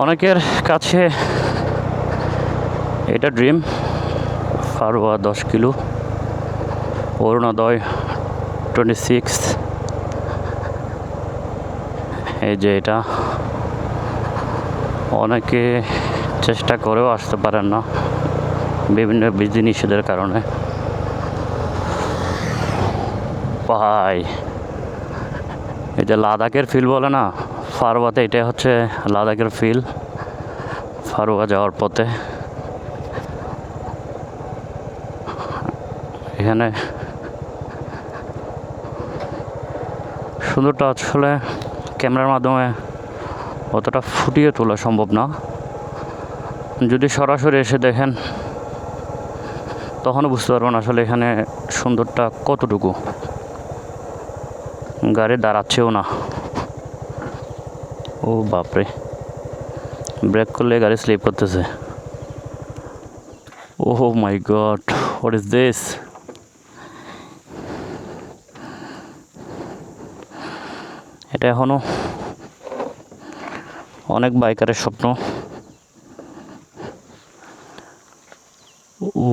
অনেকের কাছে এটা ড্রিম। ফারুয়া 10 কিলো, অরুণোদয় 26। এই যে এটা অনেকে চেষ্টা করেও আসতে পারেন না বিভিন্ন বিধিনিষেধের কারণে। ভাই এই যে লাদাখের ফিল বলে না, ফারুয়াতে এটা হচ্ছে লাদাখের ফিল। ফারুয়া যাওয়ার পথে এখানে সুন্দরটা আসলে ক্যামেরার মাধ্যমে অতটা ফুটিয়ে তোলা সম্ভব না। যদি সরাসরি এসে দেখেন তখনও বুঝতে পারবেন আসলে এখানে সুন্দরটা কতটুকু। গাড়ি দাঁড়াচ্ছেও না। ও বাপরে, ব্রেক করলে গাড়ি স্লিপ করতেছে। ওহ মাই গড, হোয়াট ইজ দিস? এটা এখনো অনেক বাইকারের স্বপ্ন। ও